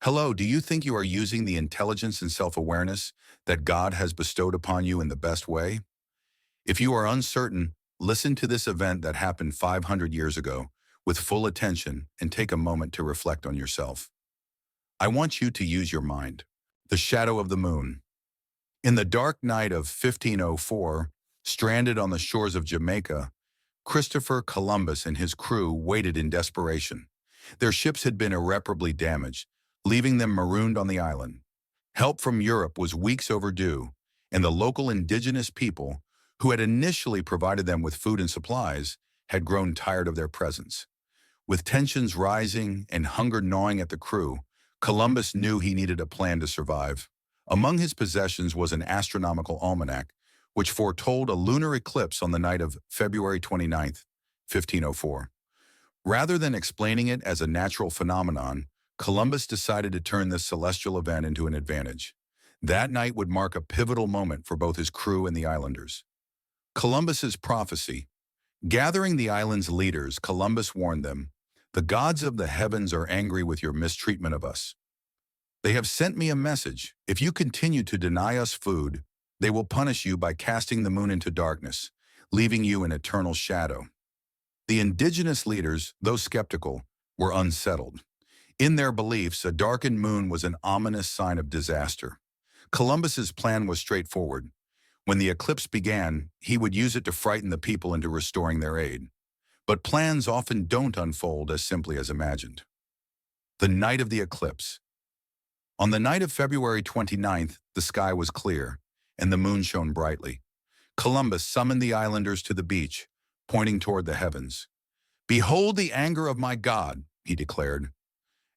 Hello, do you think you are using the intelligence and self-awareness that God has bestowed upon you in the best way? If you are uncertain, listen to this event that happened 500 years ago with full attention and take a moment to reflect on yourself. I want you to use your mind. The shadow of the moon. In the dark night of 1504, stranded on the shores of Jamaica, Christopher Columbus and his crew waited in desperation. Their ships had been irreparably damaged, leaving them marooned on the island. Help from Europe was weeks overdue, and the local indigenous people, who had initially provided them with food and supplies, had grown tired of their presence. With tensions rising and hunger gnawing at the crew, Columbus knew he needed a plan to survive. Among his possessions was an astronomical almanac, which foretold a lunar eclipse on the night of February 29th, 1504. Rather than explaining it as a natural phenomenon, Columbus decided to turn this celestial event into an advantage. That night would mark a pivotal moment for both his crew and the islanders. Columbus's prophecy. Gathering the island's leaders, Columbus warned them, "The gods of the heavens are angry with your mistreatment of us. They have sent me a message. If you continue to deny us food, they will punish you by casting the moon into darkness, leaving you in eternal shadow." The indigenous leaders, though skeptical, were unsettled. In their beliefs, a darkened moon was an ominous sign of disaster. Columbus's plan was straightforward. When the eclipse began, he would use it to frighten the people into restoring their aid. But plans often don't unfold as simply as imagined. The night of the eclipse. On the night of February 29th, the sky was clear, and the moon shone brightly. Columbus summoned the islanders to the beach, pointing toward the heavens. "Behold the anger of my God," he declared.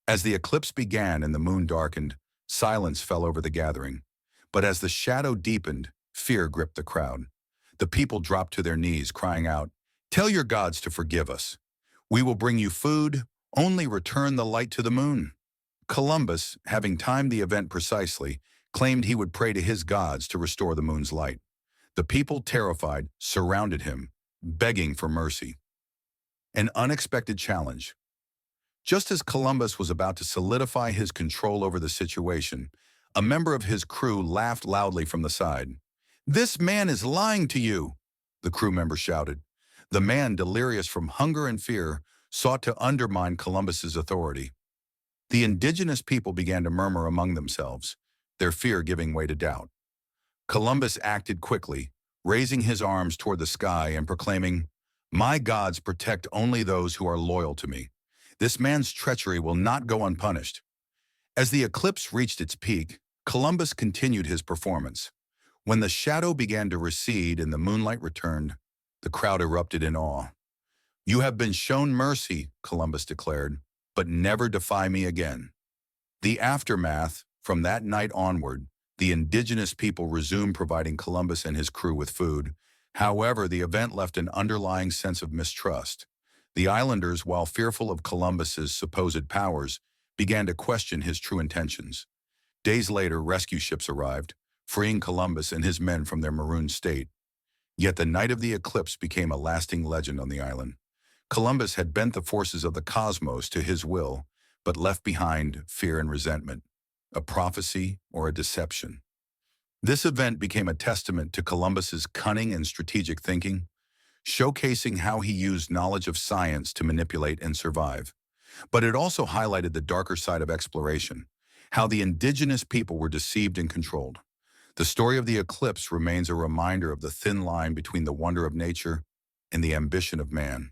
As the eclipse began and the moon darkened, silence fell over the gathering. But as the shadow deepened, fear gripped the crowd. The people dropped to their knees, crying out, "Tell your gods to forgive us. We will bring you food, only return the light to the moon." Columbus, having timed the event precisely, claimed he would pray to his gods to restore the moon's light. The people, terrified, surrounded him, begging for mercy. An unexpected challenge. Just as Columbus was about to solidify his control over the situation, a member of his crew laughed loudly from the side. "This man is lying to you," the crew member shouted. The man, delirious from hunger and fear, sought to undermine Columbus's authority. The indigenous people began to murmur among themselves, their fear giving way to doubt. Columbus acted quickly, raising his arms toward the sky and proclaiming, "My gods protect only those who are loyal to me. This man's treachery will not go unpunished." As the eclipse reached its peak, Columbus continued his performance. When the shadow began to recede and the moonlight returned, the crowd erupted in awe. "You have been shown mercy," Columbus declared, "but never defy me again." The aftermath. From that night onward, the indigenous people resumed providing Columbus and his crew with food. However, the event left an underlying sense of mistrust. The islanders, while fearful of Columbus's supposed powers, began to question his true intentions. Days later, rescue ships arrived, freeing Columbus and his men from their marooned state. Yet the night of the eclipse became a lasting legend on the island. Columbus had bent the forces of the cosmos to his will, but left behind fear and resentment, a prophecy or a deception. This event became a testament to Columbus's cunning and strategic thinking, showcasing how he used knowledge of science to manipulate and survive. But it also highlighted the darker side of exploration, how the indigenous people were deceived and controlled. The story of the eclipse remains a reminder of the thin line between the wonder of nature and the ambition of man.